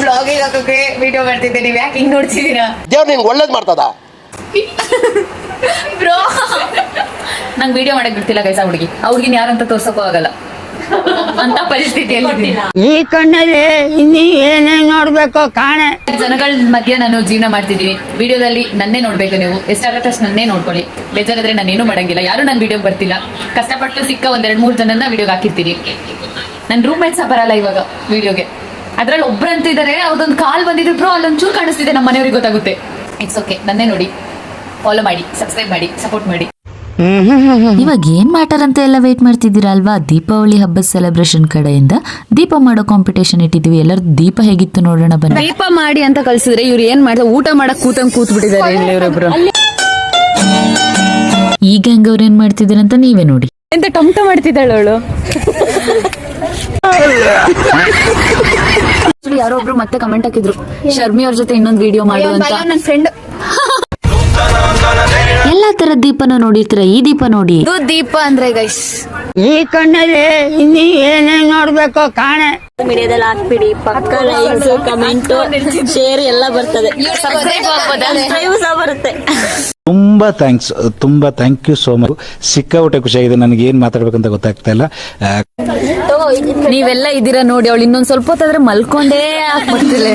Blogging ಹಾಕೋಕೆ video ಮಾಡ್ತಿದ್ದೆ, ನೀವು ಯಾಕೆ ಹಿಂಗ್ ನೋಡ್ತಿದ್ದೀರಾ? ದೇವ್ರು ನಿಂಗೆ ಒಳ್ಳೇದು ಮಾಡ್ತದ ಬ್ರೋ ನಂಗೆ ವಿಡಿಯೋ ಮಾಡಕ್ ಬಿಡ್ತಿಲ್ಲ ಗೈಸ. ಹುಡುಗಿ ಅವ್ರಿಗಿನ್ ಯಾರಂತ ತೋರ್ಸಕ್ಕೂ ಆಗಲ್ಲ ಅಂತ ಪರಿಸ್ಥಿತಿಯಲ್ಲಿ ಈ ಕಣ್ಣಲ್ಲಿ ಇನ್ನೀ ಏನೇನ್ ನೋಡ್ಬೇಕೋ ಕಾಣೆ. ಜನಗಳ ಮಧ್ಯೆ ನಾನು ಜೀವನ ಮಾಡ್ತಿದ್ದೀನಿ. ವಿಡಿಯೋದಲ್ಲಿ ನನ್ನೇ ನೋಡ್ಬೇಕು, ನೀವು ಎಷ್ಟಾಗತ್ತೆ ಅಷ್ಟು ನನ್ನೇ ನೋಡ್ಕೊಳ್ಳಿ. ಬೇಜಾರಾದ್ರೆ ನಾನೇನು ಮಾಡಂಗಿಲ್ಲ, ಯಾರು ನನ್ನ ವಿಡಿಯೋಗೆ ಬರ್ತಿಲ್ಲ. ಕಷ್ಟಪಟ್ಟು ಸಿಕ್ಕ 1-2-3 ಜನನ ವಿಡಿಯೋಗೆ ಹಾಕಿರ್ತೀನಿ. ನನ್ನ ರೂಮ್ ಮೇಟ್ಸ್ ಬರಲ್ಲ ಇವಾಗ ವಿಡಿಯೋಗೆ. ಅದ್ರಲ್ಲಿ ಒಬ್ರಂತೂ ಇದಾರೆ, ಅವ್ರದೊಂದು ಕಾಲ್ ಬಂದಿದ್ರು ಬ್ರೋ, ಅಲ್ಲೊಂಚೂರು ಕಾಣಿಸ್ತಿದೆ, ನಮ್ಮ ಮನೆಯವ್ರಿಗೆ ಗೊತ್ತಾಗುತ್ತೆ. ಇಟ್ಸ್ ಓಕೆ, ನನ್ನೇ ನೋಡಿ, ಫಾಲೋ ಮಾಡಿ, ಸಬ್ಸ್ಕ್ರೈಬ್ ಮಾಡಿ, ಸಪೋರ್ಟ್ ಮಾಡಿ. ಇವಾಗ ಏನ್ ಮ್ಯಾಟರ್ ಅಂತ ಎಲ್ಲ ವೇಟ್ ಮಾಡ್ತಿದ್ದೀರಾ ಅಲ್ವಾ? ದೀಪಾವಳಿ ಹಬ್ಬದ ಸೆಲೆಬ್ರೇಷನ್ ಕಡೆಯಿಂದ ದೀಪ ಮಾಡೋ ಕಾಂಪಿಟೇಷನ್ ಇಟ್ಟಿದೀವಿ. ಎಲ್ಲರೂ ದೀಪ ಹೇಗಿತ್ತು ನೋಡೋಣ ಬನ್ನಿ. ದೀಪ ಮಾಡಿ ಅಂತ ಕಳ್ಸಿದ್ರೆ ಇವ್ರು ಏನ್ ಮಾಡ್ತಾರೆ, ಊಟ ಮಾಡಕ್ ಕೂತ್ ಬಿಟ್ಟಿದ್ದಾರೆ ಇವರೊಬ್ರು. ಈಗ ಹೆಂಗ ಅವ್ರು ಏನ್ ಮಾಡ್ತಿದಾರೆ ಅಂತ ನೀವೇ ನೋಡಿ. ಎಂತ ಟೊಮ್ಟೊ ಮಾಡ್ತಿದ್ದಾಳೆ ಅವಳು. ಯಾರೋ ಒಬ್ರು ಮತ್ತೆ ಕಮೆಂಟ್ ಹಾಕಿದ್ರು, ಶರ್ಮಿ ಅವ್ರ ಜೊತೆ ಇನ್ನೊಂದು ವಿಡಿಯೋ ಮಾಡು ಅಂತ. ನನ್ನ ಫ್ರೆಂಡ್ ಎಲ್ಲಾ ತರದ ದೀಪನ ನೋಡಿರ್ತೀರ, ಈ ದೀಪ ನೋಡಿ. ಇದು ದೀಪ ಅಂದ್ರೆ ಗೈಸ್, ಈ ಕಣ್ಣಲ್ಲಿ ಇನ್ನೀ ಏನೇನ್ ನೋಡ್ಬೇಕೋ ಕಾಣೆ. ಮೀಡಿಯಾದಲ್ಲಿ ಹಾಕ್ಬಿಡಿ, ಪಕ್ಕ ಲೈಕ್ಸ್, ಕಮೆಂಟ್, ಶೇರ್ ಎಲ್ಲ ಬರ್ತದೆ, ಸಬ್ಸ್ಕ್ರೈಬ್ ಸಹ ಬರುತ್ತೆ. ತುಂಬಾ ಥ್ಯಾಂಕ್ ಯು ಸೋ ಮಚ್. ಸಿಕ್ಕಾಪಟ್ಟೆ ಖುಷಿಯಾಗಿದೆ. ನನಗೆ ಏನ್ ಮಾತಾಡ್ಬೇಕಂತ ಗೊತ್ತಾಗ್ತಾ ಇಲ್ಲ. ನೀವೆಲ್ಲ ಇದ್ದೀರಾ ನೋಡಿ. ಅವಳು ಇನ್ನೊಂದ್ ಸ್ವಲ್ಪ ಹೊತ್ತಾದ್ರೆ ಮಲ್ಕೊಂಡೇ ಹಾಕ್ಬಿಡ್ತಿಲ್ಲ.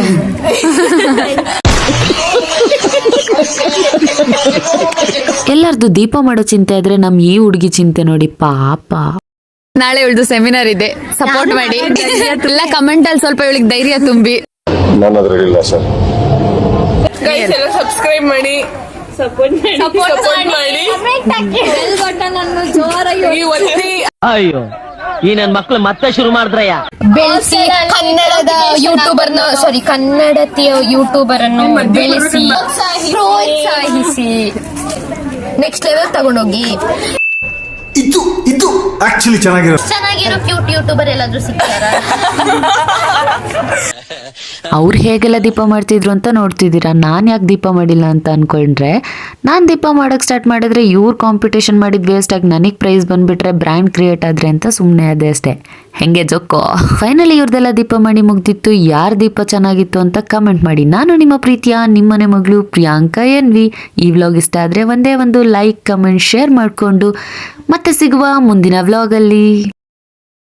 ಎಲ್ಲಾರ್ದು ದೀಪ ಮಾಡೋ ಚಿಂತೆ ಆದ್ರೆ ನಮ್ ಈ ಹುಡುಗಿ ಚಿಂತೆ ನೋಡಿ ಪಾಪ. ನಾಳೆ ಇವಳ್ದು ಸೆಮಿನಾರ್ ಇದೆ, ಸಪೋರ್ಟ್ ಮಾಡಿ. ಎಲ್ಲ ಕಮೆಂಟ್ ಅಲ್ಲಿ ಸ್ವಲ್ಪ ಇವಳಿಗೆ ಧೈರ್ಯ ತುಂಬಿ. ಸಬ್ಸ್ಕ್ರೈಬ್ ಮಾಡಿ, ಸಪೋರ್ಟ್ ಮಾಡಿ. ಅಯ್ಯೋ, ಈ ನನ್ ಮಕ್ಳು ಮತ್ತೆ ಶುರು ಮಾಡಿದ್ರಯ್ಯ. ಬೆಳೆಸಿ ಕನ್ನಡದ ಕನ್ನಡತಿಯ ಯೂಟ್ಯೂಬರ್ ಅನ್ನು ಬೆಳೆಸಿ ಪ್ರೋತ್ಸಾಹಿಸಿ ನೆಕ್ಸ್ಟ್ ಲೆವೆಲ್ ತಗೊಂಡೋಗಿ. ಇದು ಆಕ್ಚುಲಿ ಚೆನ್ನಾಗಿರೋ ಕ್ಯೂಟ್ ಯೂಟ್ಯೂಬರ್ ಎಲ್ಲಾದ್ರೂ ಸಿಗ್ತಾರ? ಅವ್ರು ಹೇಗೆಲ್ಲ ದೀಪ ಮಾಡ್ತಿದ್ರು ಅಂತ ನೋಡ್ತಿದ್ದೀರಾ. ನಾನ್ ಯಾಕೆ ದೀಪ ಮಾಡಿಲ್ಲ ಅಂತ ಅನ್ಕೊಂಡ್ರೆ, ನಾನ್ ದೀಪ ಮಾಡಕ್ ಸ್ಟಾರ್ಟ್ ಮಾಡಿದ್ರೆ ಇವ್ರು ಕಾಂಪಿಟೇಷನ್ ಮಾಡಿದ್ ವೇಸ್ಟ್ ಆಗಿ ನನಗ್ ಪ್ರೈಸ್ ಬಂದ್ಬಿಟ್ರೆ ಬ್ರ್ಯಾಂಡ್ ಕ್ರಿಯೇಟ್ ಆದ್ರೆ ಅಂತ ಸುಮ್ನೆ ಅದೇ ಅಷ್ಟೇ. ಹೆಂಗೆ ಜೊಕ್ಕೋ. ಫೈನಲಿ ಇವ್ರದೆಲ್ಲ ದೀಪ ಮಾಡಿ ಮುಗ್ದಿತ್ತು. ಯಾರ್ ದೀಪ ಚೆನ್ನಾಗಿತ್ತು ಅಂತ ಕಮೆಂಟ್ ಮಾಡಿ. ನಾನು ನಿಮ್ಮ ಪ್ರೀತಿಯ ನಿಮ್ಮನೆ ಮಗಳು ಪ್ರಿಯಾಂಕಾ ಎನ್ವಿ. ಈ ವ್ಲಾಗ್ ಇಷ್ಟ ಆದ್ರೆ ಒಂದೇ ಒಂದು ಲೈಕ್, ಕಮೆಂಟ್, ಶೇರ್ ಮಾಡ್ಕೊಂಡು ಮತ್ತೆ ಸಿಗುವ ಮುಂದಿನ ವ್ಲಾಗ್ ಅಲ್ಲಿ.